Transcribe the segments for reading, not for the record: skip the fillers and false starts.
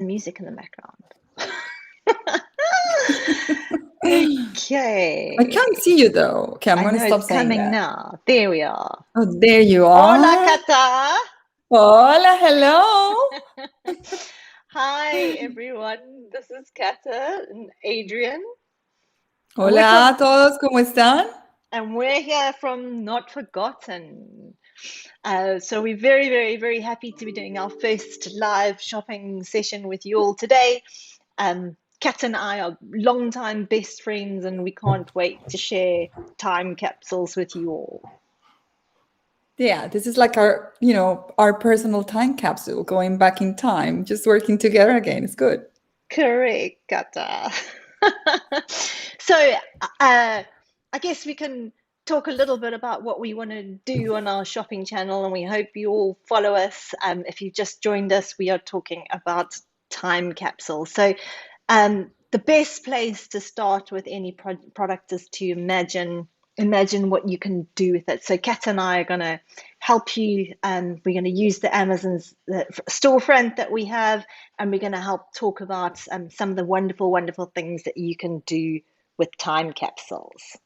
music in the background. Okay. I can't see you though. Okay, I'm I going know to stop it's saying coming that. now. There we are. Oh, there you Hola, are. Kata. Hola, hello. Hi, everyone. This is Kata and Adrian. Hola a todos, ¿cómo están? And we're here from Not Forgotten. So we're very, very, very happy to be doing our first live shopping session with you all today. Kat and I are longtime best friends, and we can't wait to share time capsules with you all. Yeah, this is like our personal time capsule, going back in time, just working together again. It's good. Correct, Kata. So I guess we can talk a little bit about what we want to do on our shopping channel, and we hope you all follow us. If you've just joined us, we are talking about time capsules. So the best place to start with any product is to imagine what you can do with it. So Kat and I are going to help you. We're going to use the Amazon's storefront that we have, and we're going to help talk about some of the wonderful, wonderful things that you can do with time capsules.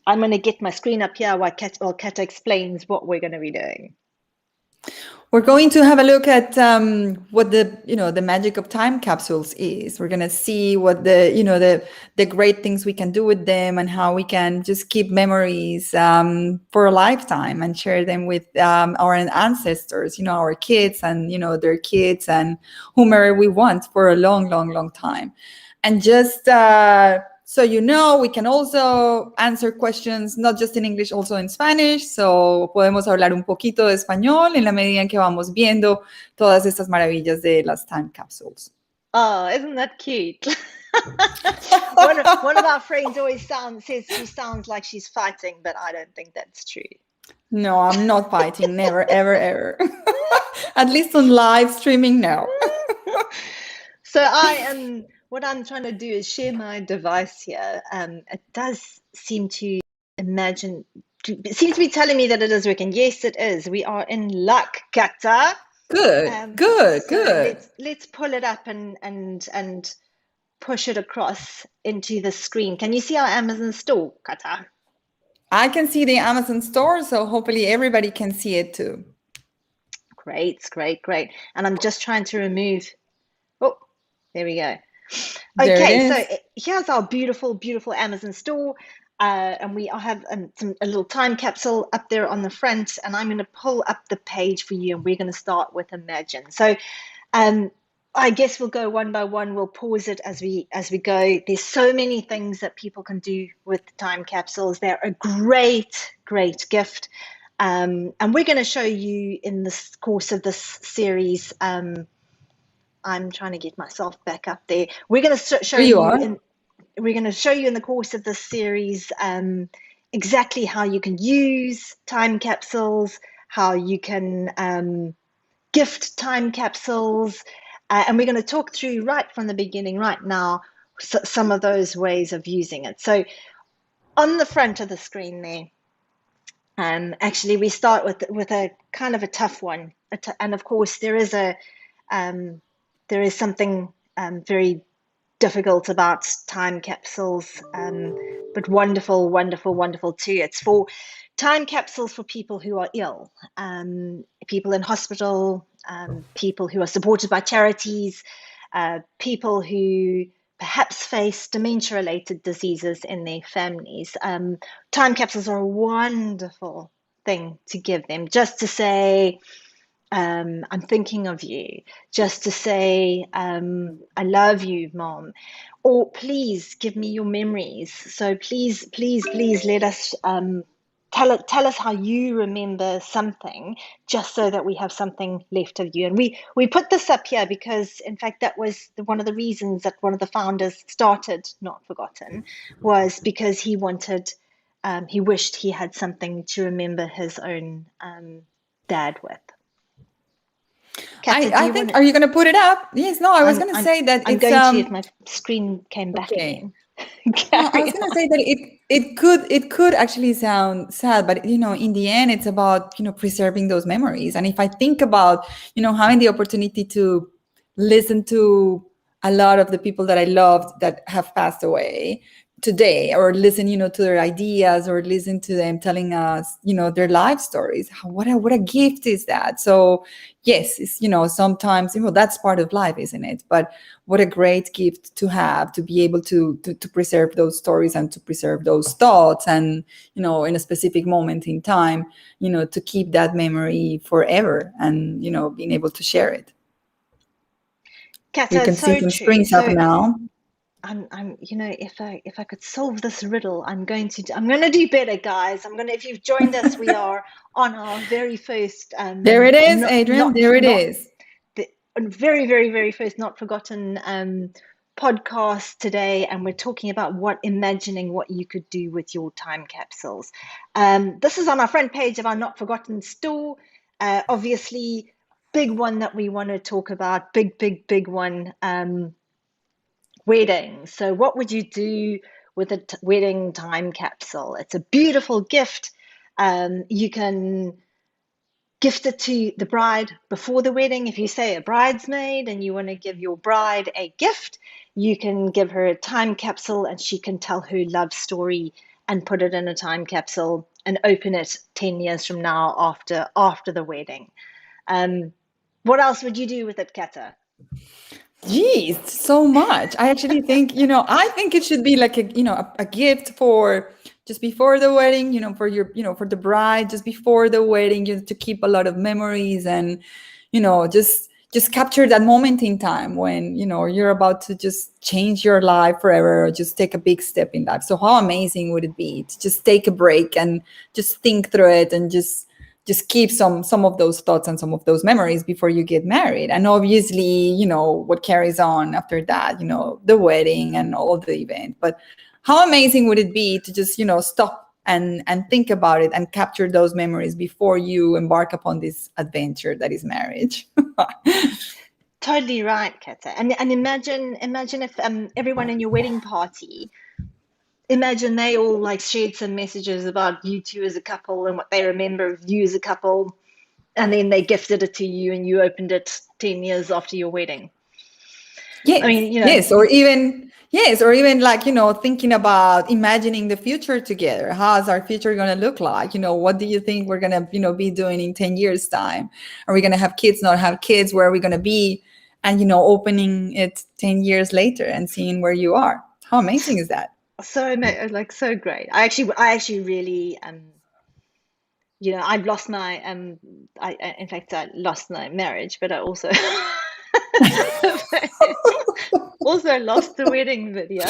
I'm going to get my screen up here while Kat explains what we're going to be doing. We're going to have a look at what the magic of time capsules is. We're going to see what the great things we can do with them, and how we can just keep memories for a lifetime and share them with our ancestors, our kids and their kids and whomever we want for a long, long, long time. And just so we can also answer questions not just in English, also in Spanish. So podemos hablar un poquito de español en la medida en que vamos viendo todas estas maravillas de las time capsules. Oh, isn't that cute? One of our friends always says she sounds like she's fighting, but I don't think that's true. No, I'm not fighting. Never, ever, ever. At least on live streaming, no. So what I'm trying to do is share my device here. It does seem to be telling me that it is working. Yes, it is. We are in luck, Kata. Good. Let's pull it up and push it across into the screen. Can you see our Amazon store, Kata? I can see the Amazon store, so hopefully everybody can see it too. Great. And I'm just trying to remove. Oh, there we go. Okay, so here's our beautiful, beautiful Amazon store. And we have a little time capsule up there on the front, and I'm going to pull up the page for you, and we're going to start with Imagine. So I guess we'll go one by one. We'll pause it as we go. There's so many things that people can do with time capsules. They're a great, great gift. And we're going to show you in the course of this series. I'm trying to get myself back up there. We're going to show we're going to show you in the course of this series exactly how you can use time capsules, how you can gift time capsules, and we're going to talk through right from the beginning, right now, some of those ways of using it. So on the front of the screen there, actually we start with a kind of a tough one, and of course there is something very difficult about time capsules, but wonderful, wonderful, wonderful too. It's for time capsules for people who are ill, people in hospital, people who are supported by charities, people who perhaps face dementia-related diseases in their families. Time capsules are a wonderful thing to give them, just to say, I'm thinking of you, just to say, I love you, Mom, or please give me your memories. So please let us tell us how you remember something, just so that we have something left of you. And we put this up here because, in fact, that was one of the reasons that one of the founders started Not Forgotten, was because he wished he had something to remember his own dad with. Kata, I think, are you going to put it up? Yes, no, I was going to say that I'm going to, if my screen came back again. No, I was going to say that it could actually sound sad, but in the end, it's about preserving those memories. And if I think about having the opportunity to listen to a lot of the people that I loved that have passed away today, or listen, to their ideas, or listen to them telling us, their life stories. What a gift is that? So yes, it's, sometimes, that's part of life, isn't it? But what a great gift to have, to be able to preserve those stories and to preserve those thoughts, and in a specific moment in time, to keep that memory forever, and being able to share it. We Kata, can it's see so some true. springs up So now. if I could solve this riddle, I'm going to do better, guys. If you've joined us, we are on our very first, There it is, not, Adrian. not, There it not is. the very, very, very first Not Forgotten podcast today, and we're talking about imagining what you could do with your time capsules. This is on our front page of our Not Forgotten store. Obviously, big one that we want to talk about, big one. Wedding. So, what would you do with a wedding time capsule? It's a beautiful gift. You can gift it to the bride before the wedding. If you say a bridesmaid and you want to give your bride a gift, you can give her a time capsule and she can tell her love story and put it in a time capsule and open it 10 years from now after the wedding. What else would you do with it, Kata? Geez, so much. I actually think, I think it should be like a gift for just before the wedding, for your, for the bride, just before the wedding, to keep a lot of memories, and, just capture that moment in time when, you're about to just change your life forever, or just take a big step in life. So how amazing would it be to just take a break and just think through it, and just keep some of those thoughts and some of those memories before you get married. And obviously, what carries on after that, the wedding and all the event. But how amazing would it be to just, stop and think about it and capture those memories before you embark upon this adventure that is marriage. Totally right, Kata. And imagine if everyone in your wedding party, imagine they all like shared some messages about you two as a couple and what they remember of you as a couple, and then they gifted it to you and you opened it 10 years after your wedding. I Yes, mean, yes, or even like, thinking about imagining the future together. How's our future going to look like? What do you think we're going to, be doing in 10 years time? Are we going to have kids, not have kids? Where are we going to be? And, opening it 10 years later and seeing where you are. How amazing is that? so great. I actually really I've lost my in fact I lost my marriage, but I also also lost the wedding video.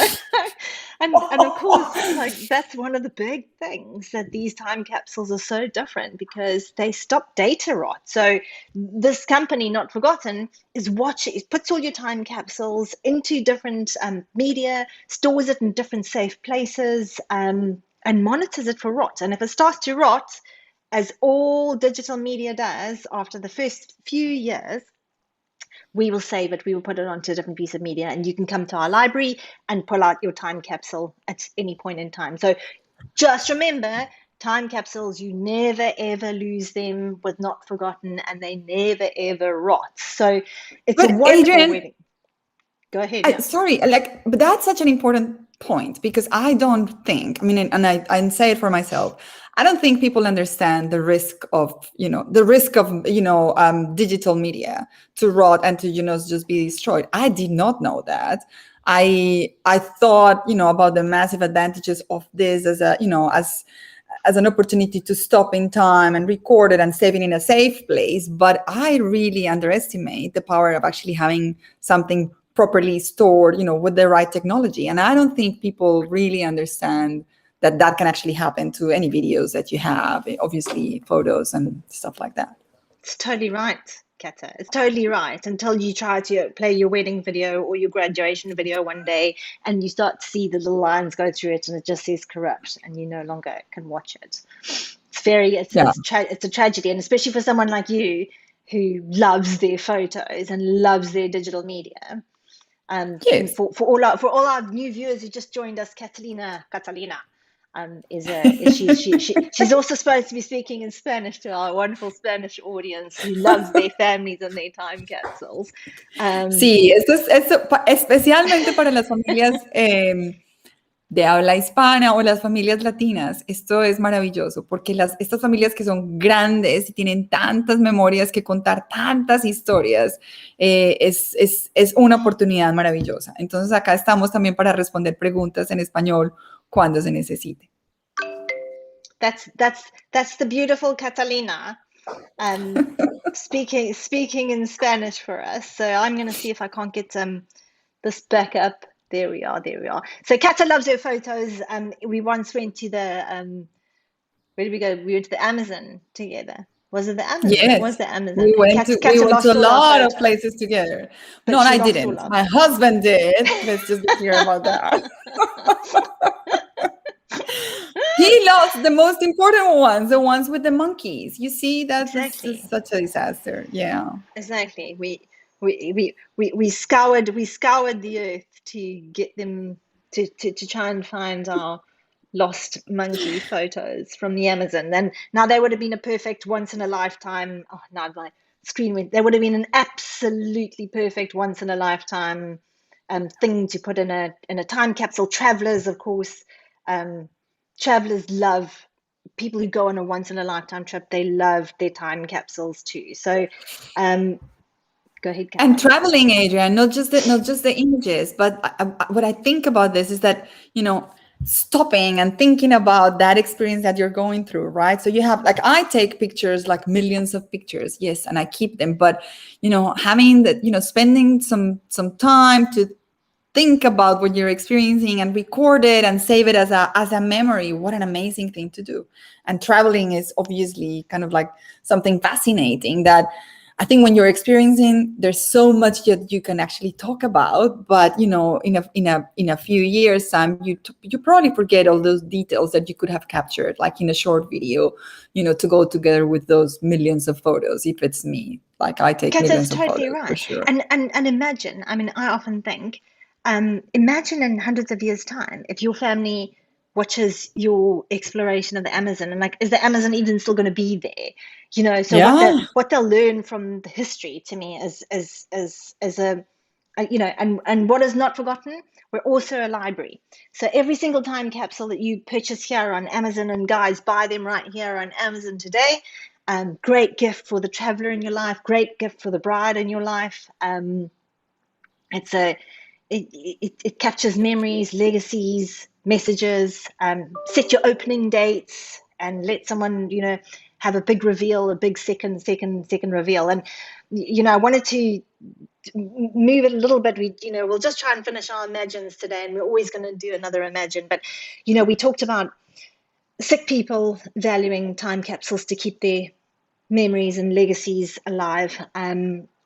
And of course, like, that's one of the big things, that these time capsules are so different because they stop data rot. So this company, Not Forgotten, it puts all your time capsules into different media, stores it in different safe places, and monitors it for rot. And if it starts to rot, as all digital media does, after the first few years, we will save it, we will put it onto a different piece of media, and you can come to our library and pull out your time capsule at any point in time. So just remember, time capsules, you never ever lose them with Not Forgotten, and they never ever rot. So it's a But wonderful Adrian, wedding. Go ahead, yeah. sorry, like, but that's such an important point, because I don't think, I mean, and I say it for myself, I don't think people understand the risk of digital media to rot and to, just be destroyed. I did not know that. I thought, about the massive advantages of this as a, as an opportunity to stop in time and record it and save it in a safe place. But I really underestimate the power of actually having something properly stored, with the right technology. And I don't think people really understand that that can actually happen to any videos that you have, obviously photos and stuff like that. It's totally right, Kata. It's totally right, until you try to play your wedding video or your graduation video one day and you start to see the little lines go through it and it just says corrupt and you no longer can watch it. Yeah. It's a tragedy, and especially for someone like you who loves their photos and loves their digital media. And Yes. for all our new viewers who just joined us, Catalina, She's also supposed to be speaking in Spanish to our wonderful Spanish audience who loves their families and their time capsules. Sí, especialmente para las familias de habla hispana o las familias latinas. Esto es maravilloso porque estas familias que son grandes y tienen tantas memorias que contar, tantas historias, es una oportunidad maravillosa. Entonces acá estamos también para responder preguntas en español cuando se necesite. That's the beautiful Catalina speaking in Spanish for us. So I'm going to see if I can't get this back up. There we are. So Kata loves her photos. We once went to the where did we go? We went to the Amazon together. Was it the Amazon? It was Yes, the Amazon. we And went to we Kata went to a lost all our lot of photos, places together. but No, and she I lost all didn't. our. My husband did. Let's just be clear about that. He lost the most important ones, the ones with the monkeys. You see, that was just Exactly. such a disaster. Yeah. Exactly. We scoured the earth to get them to try and find our lost monkey photos from the Amazon. And now they would have been a perfect once in a lifetime. Oh, now my screen went. They would have been an absolutely perfect once in a lifetime thing to put in a time capsule. Travelers, of course, travelers love people who go on a once in a lifetime trip. They love their time capsules too. So, go ahead, And Kata. traveling, Adrian, not just the images, but what I think about this is that, stopping and thinking about that experience that you're going through, right? So you have, like, I take pictures, like millions of pictures, yes, and I keep them, but having that, spending some time to think about what you're experiencing and record it and save it as a memory. What an amazing thing to do. And traveling is obviously kind of like something fascinating that I think when you're experiencing, there's so much that you can actually talk about, but in a few years time, you probably forget all those details that you could have captured, like in a short video, to go together with those millions of photos. If it's me, like, I take Kata's millions of totally photos for right. sure. And imagine, I mean, I often think, imagine in hundreds of years' time, if your family watches your exploration of the Amazon and, like, is the Amazon even still going to be there? So Yeah. what they'll learn from the history, to me, is and what is not forgotten, we're also a library. So every single time capsule that you purchase here on Amazon, and guys, buy them right here on Amazon today. Great gift for the traveler in your life, great gift for the bride in your life. It's a it captures memories, legacies, messages. Set your opening dates and let someone have a big reveal, a big second reveal. And I wanted to move it a little bit. We'll just try and finish our imagines today, and we're always going to do another imagine. But we talked about sick people valuing time capsules to keep their memories and legacies alive.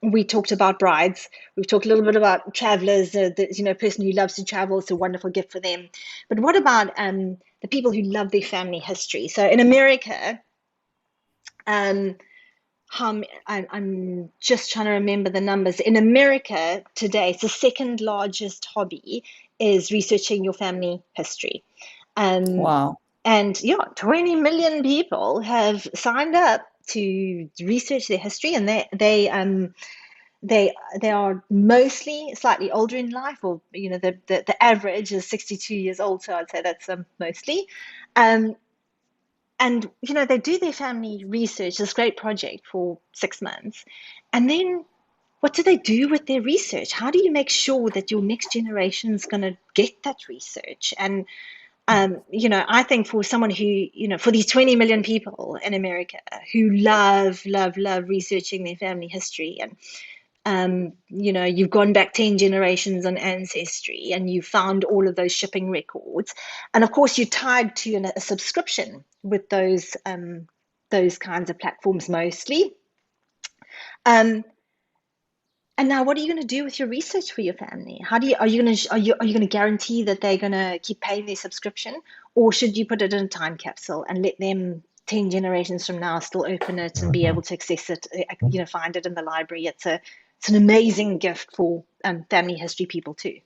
We talked about brides. We've talked a little bit about travelers. Person who loves to travel, it's a wonderful gift for them. But what about the people who love their family history? So in America, um, I'm just trying to remember the numbers. In America today, it's the second largest hobby is researching your family history. Um, Wow. and yeah, 20 million people have signed up to research their history, and they are mostly slightly older in life, or the average is 62 years old. So I'd say that's mostly. Um, and they do their family research, this great project for 6 months, and then what do they do with their research? How do you make sure that your next generation is going to get that research? And I think for someone who, for these 20 million people in America who love researching their family history, and you've gone back 10 generations on Ancestry and you found all of those shipping records. And of course, you're tied to a subscription with those kinds of platforms mostly. And now, what are you going to do with your research for your family? Are you going to guarantee that they're going to keep paying their subscription, or should you put it in a time capsule and let them 10 generations from now still open it and be able to access it? Find it in the library. It's an amazing gift for family history people too.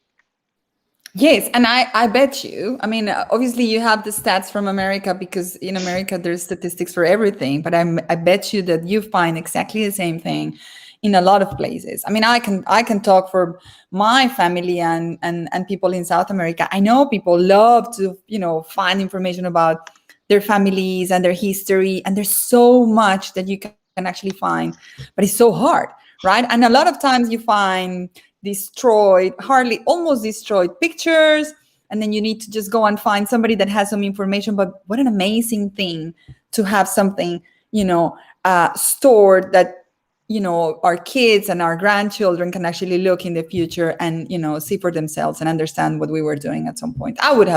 Yes, and I bet you, I mean, obviously you have the stats from America because in America there's statistics for everything, but I bet you that you find exactly the same thing in a lot of places. I mean, I can talk for my family and people in South America. I know people love to, find information about their families and their history, and there's so much that you can actually find, but it's so hard, right? And a lot of times you find destroyed, hardly almost destroyed pictures. And then you need to just go and find somebody that has some information. But what an amazing thing to have something, stored that, our kids and our grandchildren can actually look in the future and, see for themselves and understand what we were doing at some point. I would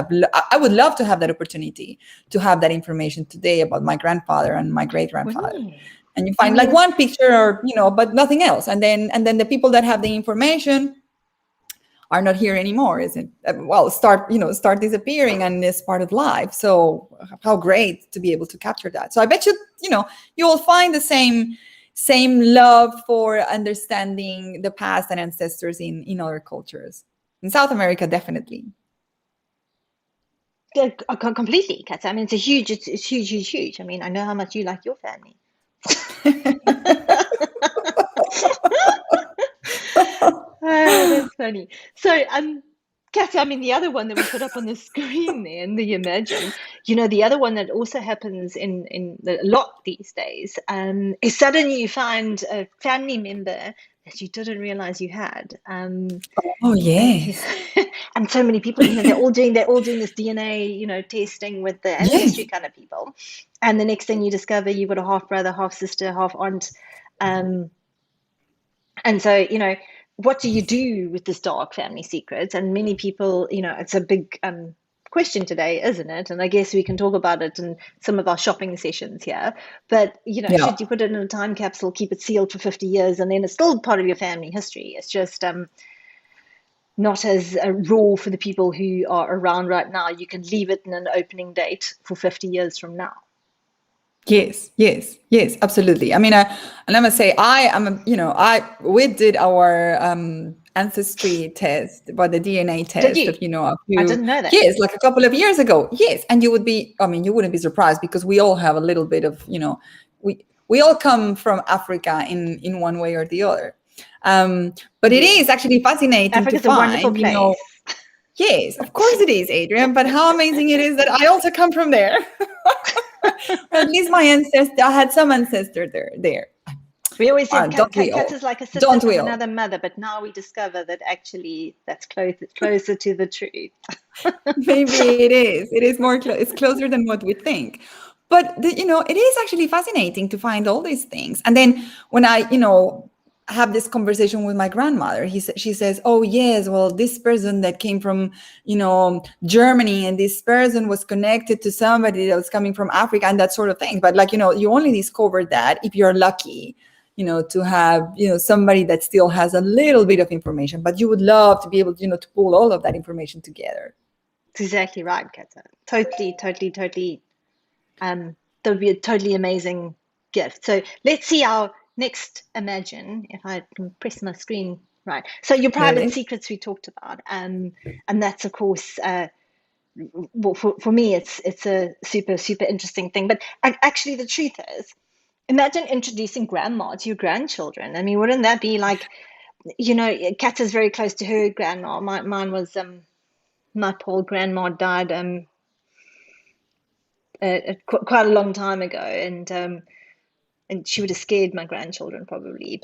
love to have that opportunity to have that information today about my grandfather and my great Wouldn't grandfather. you? And you I find like mean, one picture or but nothing else, and then the people that have the information are not here anymore, isn't well, start disappearing, and it's part of life. So how great to be able to capture that. So I bet you will find the same love for understanding the past and ancestors in other cultures. In South America, definitely. completely, Kat. I mean, it's huge, huge, huge. I mean, I know how much you like your family. Oh, that's funny. So, Kathy, I mean, the other one that we put up on the screen there, and the Imagine, the other one that also happens a lot these days, is suddenly you find a family member that you didn't realize you had. Oh, And yes. and so many people, they're all doing this DNA, testing with the ancestry Yes. kind of people, and the next thing you discover, you've got a half brother, half sister, half aunt, um, and so, what do you do with this dark family secrets? And many people, it's a big question today, isn't it? And I guess we can talk about it in some of our shopping sessions here. But, Yeah. should you put it in a time capsule, keep it sealed for 50 years, and then it's still part of your family history? It's just not as raw for the people who are around right now. You can leave it in an opening date for 50 years from now. Yes, yes, yes, absolutely. I mean, and I must say, I am, we did our ancestry test, but the DNA Did test you? of, a I few didn't know that. years, like a couple of years ago. Yes, and you wouldn't be surprised because we all have a little bit of, we all come from Africa in one way or the other. But it Yes. is actually fascinating to Africa's a wonderful find, place. yes, of course it is, Adrian, but how amazing it is that I also come from there. Or at least my ancestor, I had some ancestor there. We always said Don't we Kat all? is like a sister Don't from we all? another mother, but now we discover that actually that's closer to the truth. Maybe it is. It is it's closer than what we think. But it is actually fascinating to find all these things. And then when I, have this conversation with my grandmother, she says, "Oh yes, well, this person that came from, Germany, and this person was connected to somebody that was coming from Africa, and that sort of thing." But like, you only discover that if you're lucky, to have, somebody that still has a little bit of information. But you would love to be able, to pull all of that information together. That's exactly right, Kata. Totally, totally, totally. That would be a totally amazing gift. So let's see our next Imagine, if I can press my screen right. So your There private it is. secrets we talked about, and that's of course, well, for me, it's a super super interesting thing. But actually, the truth is, imagine introducing grandma to your grandchildren. I mean, wouldn't that be like, Kat is very close to her grandma. Mine was my poor grandma died quite a long time ago, and she would have scared my grandchildren probably.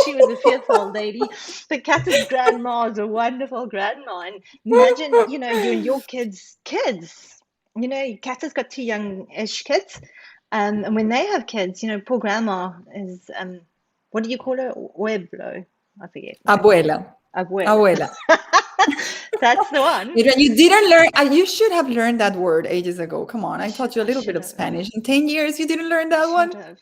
She was a fearful old lady. But Kat's grandma is a wonderful grandma. And imagine, you and your kids. Kat has got two young-ish kids. And when they have kids, poor grandma is, what do you call her? Pueblo. I forget. Abuela. Abuela. Abuela. That's the one. Adrian, you didn't learn. You should have learned that word ages ago. Come on, I taught you a I little bit should of have. Spanish in 10 years. You didn't learn that Should one. have.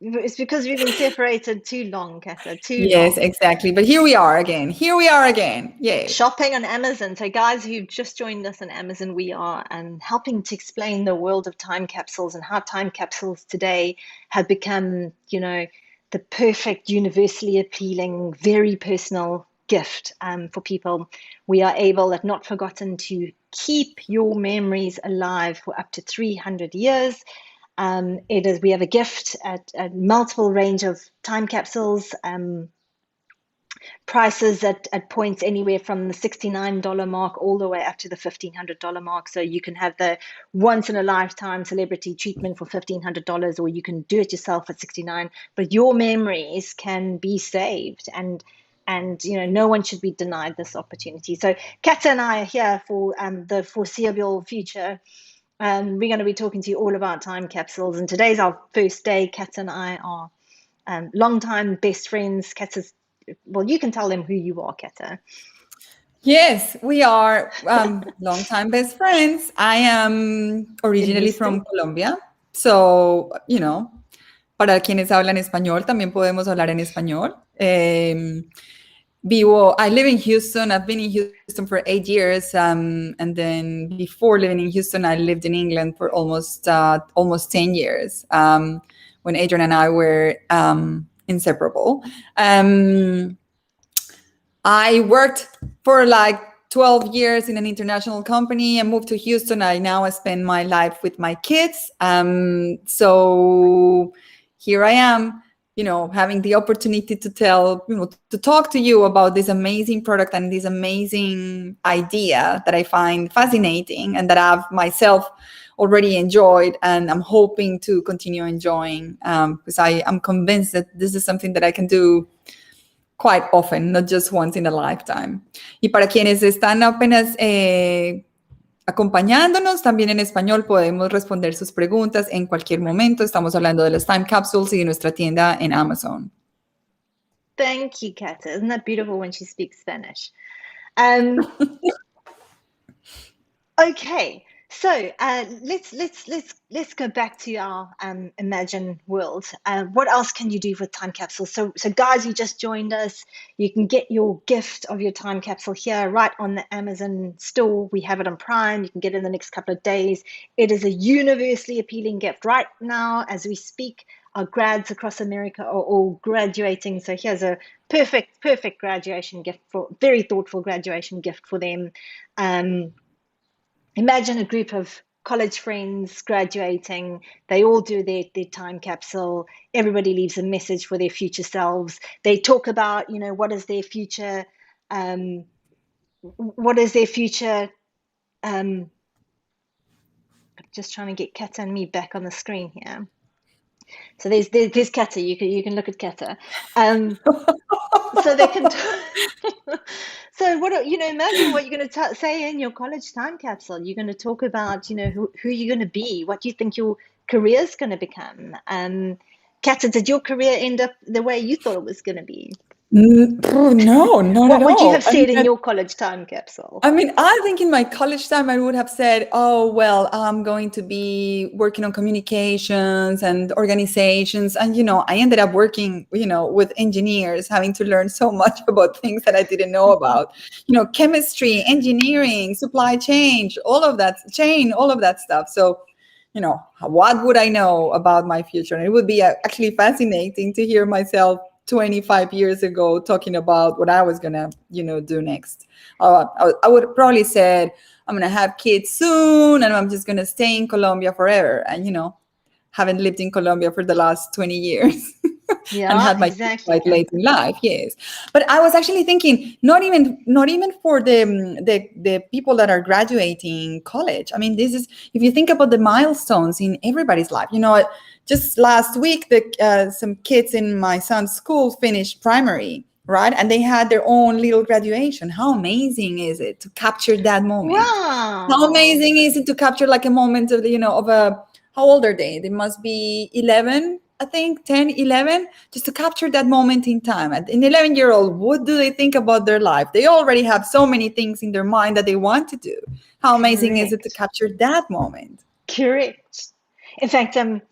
It's because we've been separated too long, Kata, too Yes, long. exactly. But here we are again. Here we are again. Yes. Shopping on Amazon. So, guys who've just joined us on Amazon, we are helping to explain the world of time capsules and how time capsules today have become, the perfect, universally appealing, very personal gift for people. We are able at Not Forgotten to keep your memories alive for up to 300 years. We have a gift at a multiple range of time capsules, prices at points anywhere from the $69 mark all the way up to the $1,500 mark. So you can have the once in a lifetime celebrity treatment for $1,500, or you can do it yourself at $69. But your memories can be saved, and no one should be denied this opportunity. So Kata and I are here for the foreseeable future. We're going to be talking to you all about time capsules, and today's our first day. Kata and I are longtime best friends. Kata's, well, you can tell them who you are, Kata. Yes, we are longtime best friends. I am originally Elyse. from Colombia, so, para quienes hablan español, también podemos hablar en español. I live in Houston. I've been in Houston for 8 years, and then before living in Houston, I lived in England for almost 10 years. When Adrian and I were inseparable. I worked for like 12 years in an international company and moved to Houston. I now spend my life with my kids. So here I am, having the opportunity to to talk to you about this amazing product and this amazing idea that I find fascinating and that I've myself already enjoyed, and I'm hoping to continue enjoying, because I am convinced that this is something that I can do quite often, not just once in a lifetime. Y para quienes están apenas acompañándonos, también en español podemos responder sus preguntas en cualquier momento. Estamos hablando de los time capsules y de nuestra tienda en Amazon. Thank you, Kata. Isn't that beautiful when she speaks Spanish? Okay, so let's go back to our Imagine world. What else can you do with time capsules? So guys, you just joined us. You can get your gift of your time capsule here right on the Amazon store. We have it on Prime. You can get it in the next couple of days. It is a universally appealing gift. Right now, as we speak, our grads across America are all graduating. So here's a perfect graduation gift, for very thoughtful graduation gift for them. Imagine a group of college friends graduating. They all do their time capsule. Everybody leaves a message for their future selves. They talk about, what is their future, I'm just trying to get Kata and me back on the screen here. So there's Kata. You can look at Kata. So they can. So imagine what you're going to say in your college time capsule. You're going to talk about, who you're going to be, what you think your career is going to become. Kata, did your career end up the way you thought it was going to be? No, not What at would you all. have said in your college time capsule? I mean, I think in my college time, I would have said, oh, well, I'm going to be working on communications and organizations. And, I ended up working, with engineers, having to learn so much about things that I didn't know about, chemistry, engineering, supply chain, all of that stuff. So, what would I know about my future? And it would be actually fascinating to hear myself 25 years ago talking about what I was gonna, do next. I would probably said I'm gonna have kids soon, and I'm just gonna stay in Colombia forever. And haven't lived in Colombia for the last 20 years. Yeah, and had my exactly. quite late in life, yes. But I was actually thinking, not even for the people that are graduating college. I mean, this is, if you think about the milestones in everybody's life. Just last week, some kids in my son's school finished primary, right? And they had their own little graduation. How amazing is it to capture that moment? Wow. How amazing is it to capture like a moment of how old are they? They must be 11, I think, 10, 11, just to capture that moment in time. An 11-year-old, what do they think about their life? They already have so many things in their mind that they want to do. How amazing is it to capture that moment? Correct. In fact, I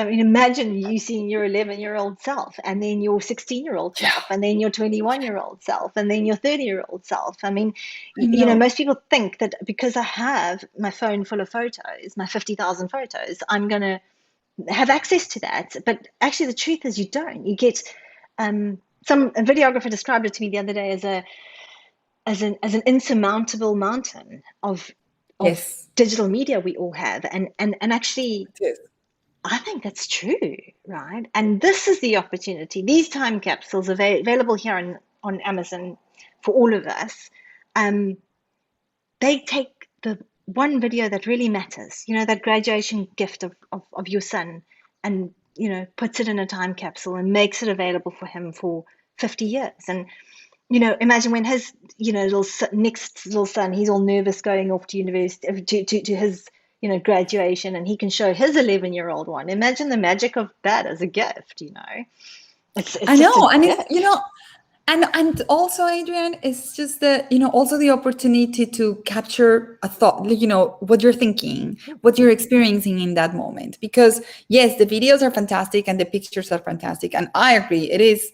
mean, imagine you seeing your 11-year-old self, and then your 16-year-old self, and then your 21-year-old self, and then your 30-year-old self. I mean, most people think that because I have my phone full of photos, my 50,000 photos, I'm going to have access to that. But actually, the truth is you don't. You get Some a videographer described it to me the other day as an insurmountable mountain of Yes, digital media we all have, and actually it is. I think that's true, right? And this is the opportunity. These time capsules are available here on Amazon for all of us. Um, they take the one video that really matters, that graduation gift of your son, and, puts it in a time capsule and makes it available for him for 50 years. And, imagine when his, next little son, he's all nervous going off to university, to his, graduation, and he can show his 11-year-old one. Imagine the magic of that as a gift. It's I just a know, and it's gift. and also, Adrian, it's just the also the opportunity to capture a thought, what you're thinking, what you're experiencing in that moment. Because yes, the videos are fantastic and the pictures are fantastic, and I agree, it is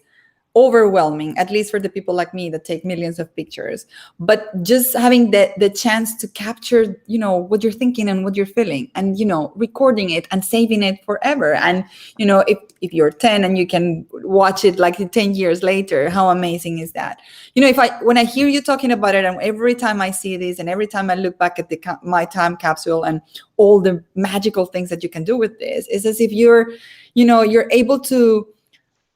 overwhelming, at least for the people like me that take millions of pictures. But just having the chance to capture what you're thinking and what you're feeling, and recording it and saving it forever. And if you're 10 and you can watch it like 10 years later, how amazing is that? If I when I hear you talking about it, and every time I see this and every time I look back at my time capsule and all the magical things that you can do with this, it's as if you're able to,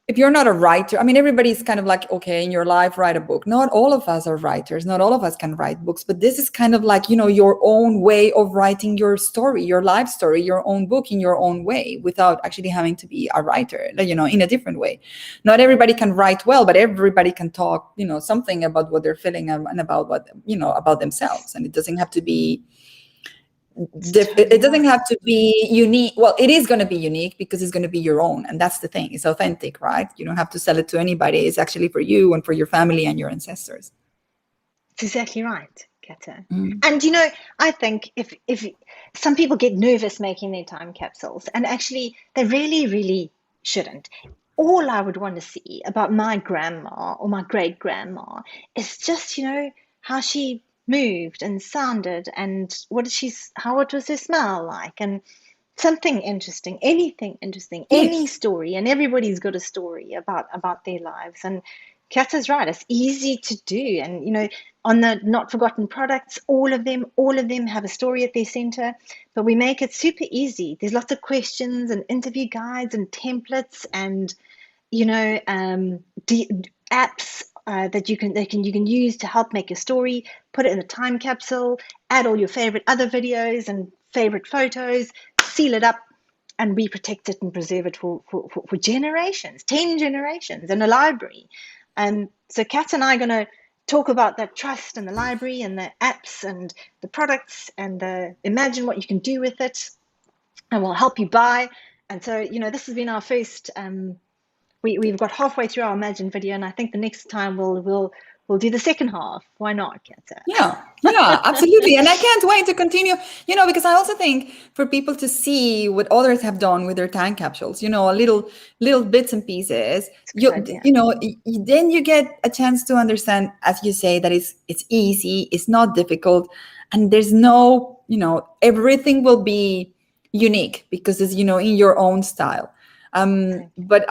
if you're not a writer, I mean, everybody's kind of like, okay, in your life, write a book. Not all of us are writers. Not all of us can write books, but this is kind of like, your own way of writing your story, your life story, your own book in your own way, without actually having to be a writer, in a different way. Not everybody can write well, but everybody can talk, something about what they're feeling, and about what, about themselves. And it doesn't have to be It's it totally doesn't right. have to be unique. Well, it is going to be unique because it's going to be your own, and that's the thing, it's authentic, right? You don't have to sell it to anybody. It's actually for you and for your family and your ancestors. It's exactly right, Kata. Mm. And I think if some people get nervous making their time capsules, and actually they really, really shouldn't. All I would want to see about my grandma or my great grandma is just, how she moved and sounded, and what was her smile like, and something interesting, anything interesting, any Yes. story. And everybody's got a story about their lives. And Kata's right, it's easy to do. And on the not forgotten products, all of them have a story at their center, but we make it super easy. There's lots of questions and interview guides and templates, and apps that you can use to help make your story. Put it in a time capsule, add all your favorite other videos and favorite photos, seal it up, and we protect it and preserve it for generations, 10 generations in a library. And so Kat and I are going to talk about that trust and the library and the apps and the products, and imagine what you can do with it, and we'll help you buy. And so, this has been our first, we've got halfway through our Imagine video, and I think the next time we'll do the second half. Why not, Yeah, Kata? yeah, absolutely. And I can't wait to continue, because I also think for people to see what others have done with their time capsules, a little bits and pieces, It's a good idea. then you get a chance to understand, as you say, that it's easy, it's not difficult, and there's no, everything will be unique because it's, in your own style. Exactly. But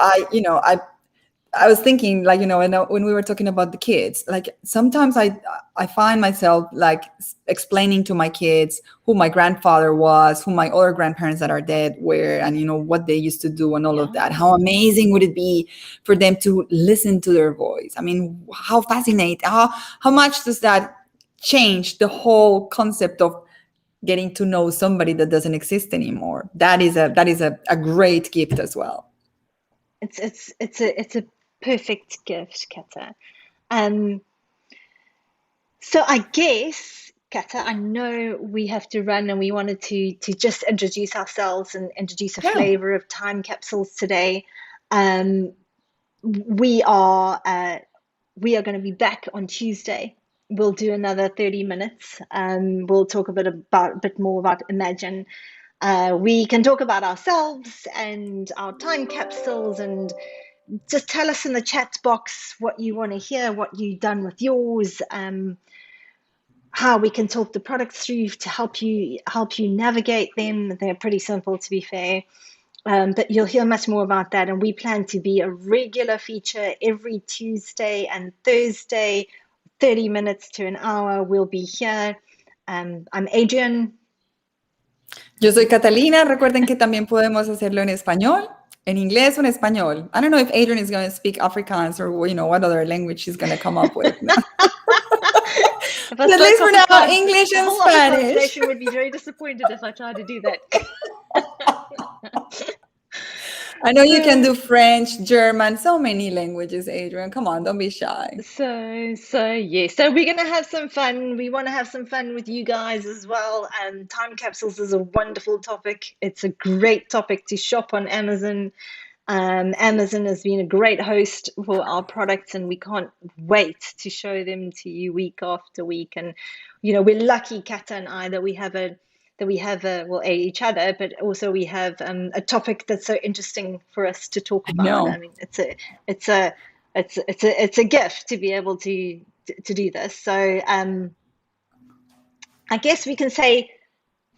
I was thinking, like, when we were talking about the kids, like sometimes I find myself like explaining to my kids who my grandfather was, who my other grandparents that are dead were, and what they used to do and all of that. How Yeah. amazing would it be for them to listen to their voice? I mean, how fascinating! How much does that change the whole concept of getting to know somebody that doesn't exist anymore? That is a great gift as well. It's a perfect gift, Kata. Um, so I guess, Kata, I know we have to run, and we wanted to just introduce ourselves and introduce a Yeah. flavor of time capsules today. Um, we are uh, we are going to be back on Tuesday. We'll do another 30 minutes. We'll talk a bit more about Imagine. We can talk about ourselves and our time capsules, and just tell us in the chat box what you want to hear, what you've done with yours, how we can talk the products through to help you navigate them. They're pretty simple, to be fair. But you'll hear much more about that. And we plan to be a regular feature every Tuesday and Thursday, 30 minutes to an hour. We'll be here. I'm Adrian. Yo soy Catalina. Recuerden que también podemos hacerlo en español, en inglés o en español. I don't know if Adrian is going to speak Afrikaans or, you know, what other language she's going to come up with. No? If I But at spoke least for now, Afrikaans, English the and whole Afrikaans Spanish. nation would be very disappointed if I tried to do that. I know you can do French, German, so many languages, Adrian. Come on, don't be shy. So we're gonna have some fun. We want to have some fun with you guys as well. Time capsules is a wonderful topic. It's a great topic to shop on Amazon. Amazon has been a great host for our products, and we can't wait to show them to you week after week. And we're lucky, Kata and I, that we have a well, each other, but also we have a topic that's so interesting for us to talk I about. I know. mean, it's a gift to be able to do this. So I guess we can say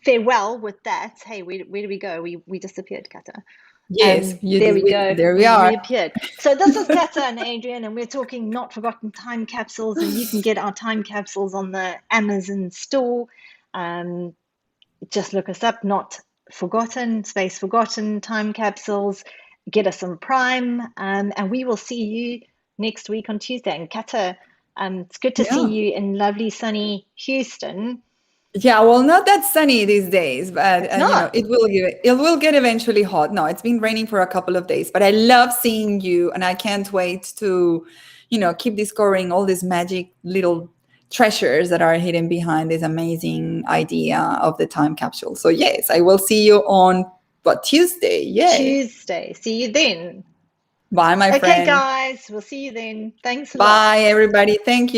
farewell with that. Hey, where do we go? We disappeared, Kata. Yes, There we go. there we We are. reappeared. So this is Kata and Adrian, and we're talking not forgotten time capsules, and you can get our time capsules on the Amazon store. Um, just look us up, not forgotten, space forgotten time capsules. Get us some Prime, and we will see you next week on Tuesday. And Kata, it's good to see Yeah. you in lovely sunny Houston. Yeah, well, not that sunny these days, but It's you know, not. it will get eventually hot. No, it's been raining for a couple of days, but I love seeing you, and I can't wait to, keep discovering all these magic little treasures that are hidden behind this amazing idea of the time capsule. So yes, I will see you on Tuesday. Yay! Tuesday. See you then. Bye, my Okay, friend. guys, we'll see you then. Thanks a lot. Bye, everybody. Thank you.